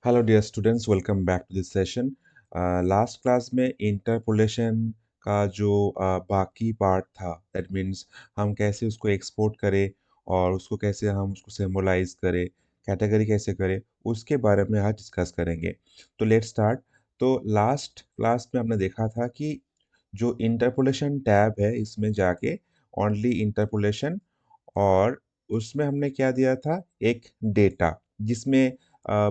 Hello dear students, welcome back to this session. Last class में interpolation का जो बाकी पार्ट था, दैट मीन्स हम कैसे उसको एक्सपोर्ट करें और उसको कैसे हम उसको सिंबलाइज करें, कैटेगरी कैसे करें, उसके बारे में आज डिस्कस करेंगे। तो लेट्स स्टार्ट। तो लास्ट क्लास में हमने देखा था कि जो इंटरपोलेशन टैब है इसमें जाके ओनली इंटरपोलेशन, और उसमें हमने क्या दिया था, एक डेटा जिसमें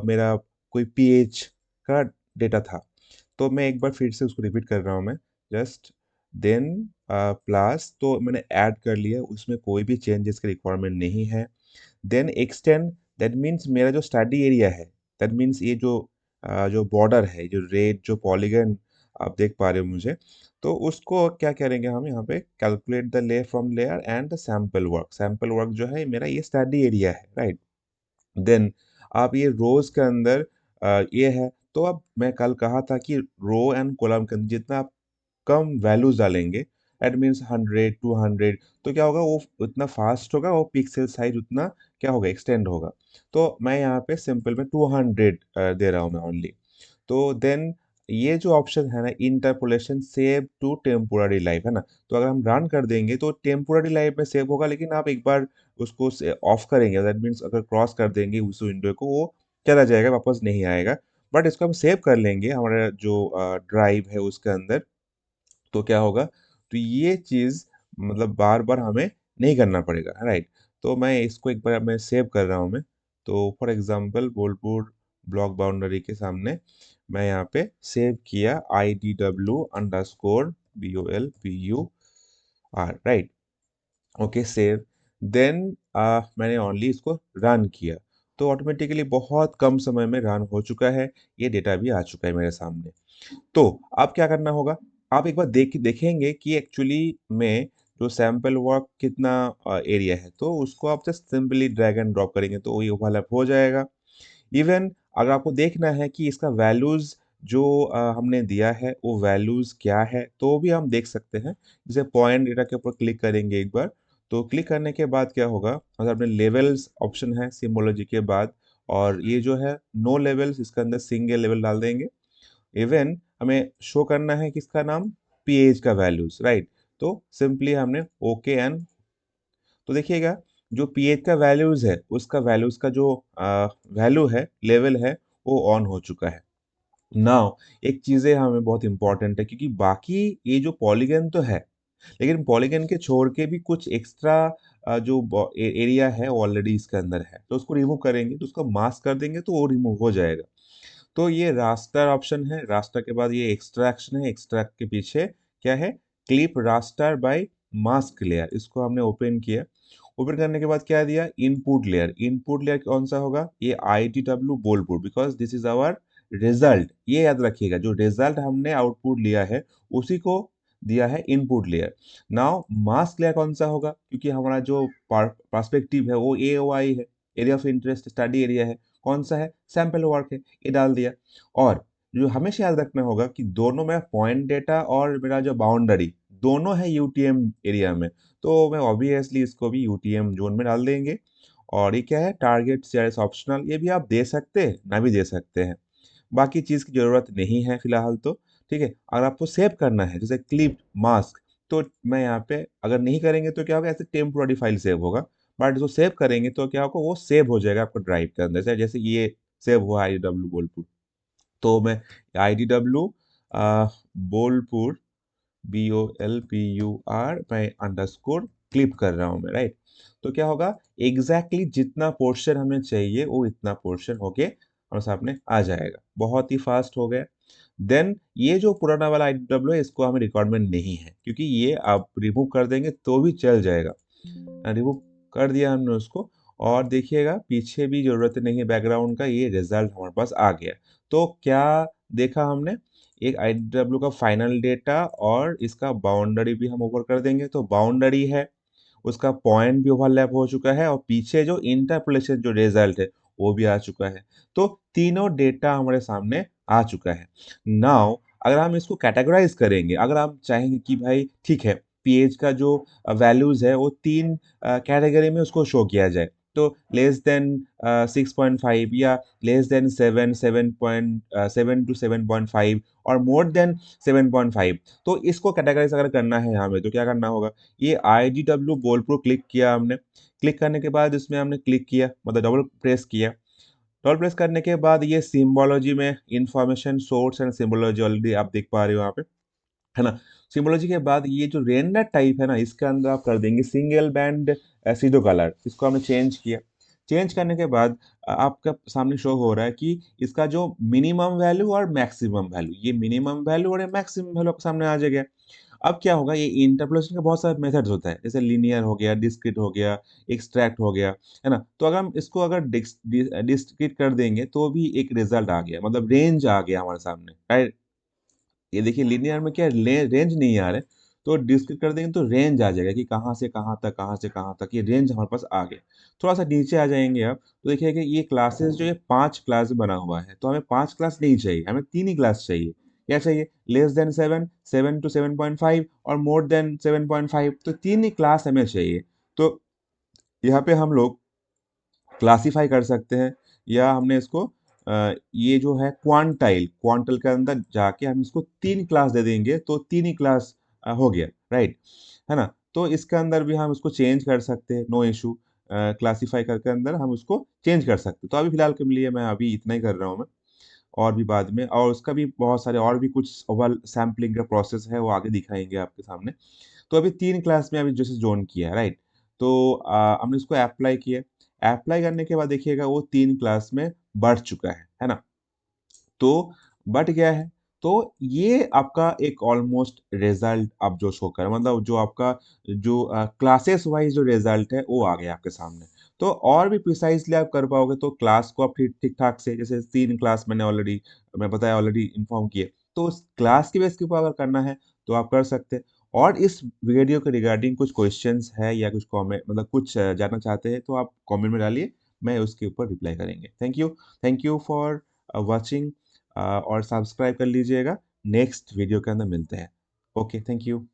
मेरा कोई पीएच का डेटा था। तो मैं एक बार फिर से उसको रिपीट कर रहा हूँ मैं। जस्ट देन प्लस तो मैंने ऐड कर लिया, उसमें कोई भी चेंजेस की रिक्वायरमेंट नहीं है। देन एक्सटेंड, दैट मीन्स मेरा जो स्टडी एरिया है, दैट मीन्स ये जो बॉर्डर है, जो रेड जो पॉलीगन आप देख पा रहे हो मुझे, तो उसको क्या करेंगे हम यहाँ पे, calculate the layer from layer and the sample work. Sample work जो है मेरा ये स्टडी एरिया है, राइट। देन आप ये रोज के अंदर ये है, तो अब मैं कल कहा था कि रो एंड कॉलम के अंदर जितना आप कम वैल्यूज डालेंगे, एट मीन्स 100 200, तो क्या होगा, वो उतना फास्ट होगा, वो पिक्सल साइज उतना क्या होगा, एक्सटेंड होगा। तो मैं यहाँ पे सिंपल में 200 दे रहा हूँ मैं ओनली। तो देन ये जो ऑप्शन है ना, interpolation save to temporary life, है ना। तो अगर हम रन कर देंगे तो टेम्पोररी लाइफ में सेव होगा, लेकिन आप एक बार उसको ऑफ करेंगे, दैट मीन्स अगर क्रॉस कर देंगे उस विंडो को, वो चला जाएगा, वापस नहीं आएगा। बट इसको हम सेव कर लेंगे हमारा जो ड्राइव है उसके अंदर, तो क्या होगा, तो ये चीज़ मतलब बार बार हमें नहीं करना पड़ेगा, राइट। तो मैं इसको एक बार मैं सेव कर रहा हूँ मैं। तो for example Bolpur block boundary के सामने मैं यहाँ पे सेव किया IDW_BOLPUR, right. Okay, save. Then मैंने ओनली इसको रन किया, तो ऑटोमेटिकली बहुत कम समय में रन हो चुका है। ये डेटा भी आ चुका है मेरे सामने। तो अब क्या करना होगा, आप एक बार देखेंगे कि एक्चुअली में जो सैंपल वर्क कितना एरिया है, तो उसको आप just simply drag and drop करेंगे तो ये ओवरलैप हो जाएगा। इवन अगर आपको देखना है कि इसका वैल्यूज जो हमने दिया है वो वैल्यूज क्या है, तो भी हम देख सकते हैं। जैसे पॉइंट डेटा के ऊपर क्लिक करेंगे एक बार, तो क्लिक करने के बाद क्या होगा, अगर अपने लेवल्स ऑप्शन है सिम्बोलॉजी के बाद, और ये जो है नो लेवल्स, इसके अंदर सिंगल लेवल डाल देंगे। इवन हमें शो करना है किसका नाम, पीएच का वैल्यूज, राइट। तो सिंपली हमने ओके एंड, तो देखिएगा जो पीएच का वैल्यूज है उसका वैल्यूज का जो वैल्यू है, लेवल है, वो ऑन हो चुका है। नाउ एक चीजें हमें बहुत इंपॉर्टेंट है, क्योंकि बाकी ये जो पॉलीगन तो है, लेकिन पॉलीगन के छोड़ के भी कुछ एक्स्ट्रा जो एरिया है ऑलरेडी इसके अंदर है, तो उसको रिमूव करेंगे, तो उसको मास्क कर देंगे तो वो रिमूव हो जाएगा। तो ये रास्टर ऑप्शन है, रास्टर के बाद ये एक्सट्रैक्शन है, एक्सट्रैक्ट के पीछे क्या है, clip raster by mask layer, इसको हमने ओपन किया। ओपन करने के बाद क्या दिया, इनपुट लेयर। इनपुट लेयर कौन सा होगा, ये IDW Bolpur, because this is our result. ये याद रखिएगा, जो रिजल्ट हमने आउटपुट लिया है उसी को दिया है input layer. Now mask layer कौन सा होगा, क्योंकि हमारा जो पर्सपेक्टिव है वो AOI है, area of interest study area है, कौन सा है, सैंपल वर्क है, ये डाल दिया। और जो हमेशा याद रखना होगा कि दोनों मेरा पॉइंट डेटा और मेरा जो बाउंड्री दोनों है यूटीएम एरिया में, तो मैं ऑब्वियसली इसको भी यूटीएम जोन में डाल देंगे। और ये क्या है, टारगेट सीआरएस ऑप्शनल, ये भी आप दे सकते हैं ना भी दे सकते हैं, बाकी चीज़ की ज़रूरत नहीं है फिलहाल तो। ठीक है, अगर आपको सेव करना है जैसे क्लिप मास्क, तो मैं यहाँ पे अगर नहीं करेंगे तो क्या होगा, ऐसे टेम्पोररी फाइल सेव होगा। बट जो सेव करेंगे तो क्या होगा, वो सेव हो जाएगा आपका ड्राइव के अंदर, जैसे ये सेव हुआ IDW बोलपुर। तो मैं IDW बोलपुर BOLPUR मैं अंडरस्कोर क्लिप कर रहा हूँ मैं, राइट। तो क्या होगा, एग्जैक्टली जितना पोर्शन हमें चाहिए वो इतना पोर्शन होके हमारे सामने आ जाएगा, बहुत ही फास्ट हो गया। देन ये जो पुराना वाला IDW है इसको हमें रिक्वायरमेंट नहीं है, क्योंकि ये आप रिमूव कर देंगे तो भी चल जाएगा। रिमूव कर दिया हमने उसको, और देखिएगा पीछे भी जरूरत नहीं है बैकग्राउंड का, ये रिजल्ट हमारे पास आ गया। तो क्या देखा हमने, एक IDW का फाइनल डेटा और इसका बाउंड्री भी हम ऊपर कर देंगे, तो बाउंड्री है, उसका पॉइंट भी ओवरलैप हो चुका है, और पीछे जो इंटरपोलेशन जो रिजल्ट है वो भी आ चुका है। तो तीनों डेटा हमारे सामने आ चुका है। नाउ अगर हम इसको कैटेगराइज करेंगे, अगर हम चाहेंगे कि भाई ठीक है, पीएच का जो वैल्यूज है वो तीन कैटेगरी में उसको शो किया जाए, तो लेस देन 6.5 या लेस देन 7 टू 7.5 और मोर देन 7.5। तो इसको कैटेगराइज अगर करना है हमें तो क्या करना होगा, ये IGW बोल्ड को क्लिक किया हमने, क्लिक करने के बाद इसमें हमने क्लिक किया मतलब डबल प्रेस किया, डबल प्रेस करने के बाद ये सिंबोलॉजी में information source and symbology already आप देख पा रहे हो यहाँ पे, है ना। सिंबोलॉजी के बाद ये जो रेंडर टाइप है ना, इसके अंदर आप कर देंगे सिंगल बैंड सीडो कलर, इसको हमने चेंज किया। चेंज करने के बाद आपका सामने शो हो रहा है कि इसका जो मिनिमम वैल्यू और मैक्सिमम वैल्यू, ये मिनिमम वैल्यू और मैक्सिमम वैल्यू आपके सामने आ जाएगा। अब क्या होगा, ये इंटरपोलेशन का बहुत सारे मेथड्स होता है, जैसे लीनियर हो गया, डिस्क्रीट हो गया, एक्सट्रैक्ट हो गया, है ना। तो अगर हम इसको अगर डिस्क्रीट कर देंगे तो भी एक रिजल्ट आ गया, मतलब रेंज आ गया हमारे सामने, राइट। ये देखिए लीनियर में क्या रेंज नहीं आ रहे, तो डिस्क्रीट कर देंगे तो रेंज आ जाएगा कि कहाँ से कहाँ तक, कहाँ से कहाँ तक, ये रेंज हमारे पास आ गया। थोड़ा सा नीचे आ जाएंगे आप तो देखिए कि ये क्लासेस जो ये 5 क्लास बना हुआ है, तो हमें 5 क्लास नहीं चाहिए, हमें 3 ही क्लास चाहिए। क्या चाहिए, लेस देन 7 टू 7.5 और मोर देन 7.5, तो 3 ही क्लास हमें चाहिए। तो यहाँ पे हम लोग क्लासिफाई कर सकते हैं, या हमने इसको ये जो है क्वांटाइल, क्वांटल के अंदर जाके हम इसको 3 क्लास दे देंगे तो 3 ही क्लास हो गया, राइट, है ना। तो इसके अंदर भी हम इसको चेंज कर सकते हैं, नो इशू। क्लासिफाई करके अंदर हम उसको चेंज कर सकते हैं। तो अभी फिलहाल के लिए मैं अभी इतना ही कर रहा हूँ मैं, और भी बाद में, और उसका भी बहुत सारे और भी कुछ ओवल सैम्पलिंग का प्रोसेस है, वो आगे दिखाएंगे आपके सामने। तो अभी 3 क्लास में अभी जैसे जोन किया है, राइट। तो हमने इसको अप्लाई किया, अप्लाई करने के बाद देखिएगा वो 3 क्लास में बढ़ चुका है ना। तो बट क्या है, तो ये आपका एक ऑलमोस्ट रिजल्ट अब जो शो कर मतलब जो आपका जो क्लासेस वाइज जो रिजल्ट है वो आ गया आपके सामने। तो और भी प्रिसाइजली आप कर पाओगे तो क्लास को आप ठीक ठीक ठाक से, जैसे 3 क्लास मैं बताया ऑलरेडी इन्फॉर्म किए, तो उस क्लास की बेस के ऊपर अगर करना है तो आप कर सकते हैं। और इस वीडियो के रिगार्डिंग कुछ क्वेश्चंस है या कुछ कमेंट मतलब कुछ जानना चाहते हैं तो आप कमेंट में डालिए, मैं उसके ऊपर रिप्लाई करेंगे। थैंक यू फॉर वॉचिंग, और सब्सक्राइब कर लीजिएगा। नेक्स्ट वीडियो के अंदर मिलते हैं। Okay, thank you.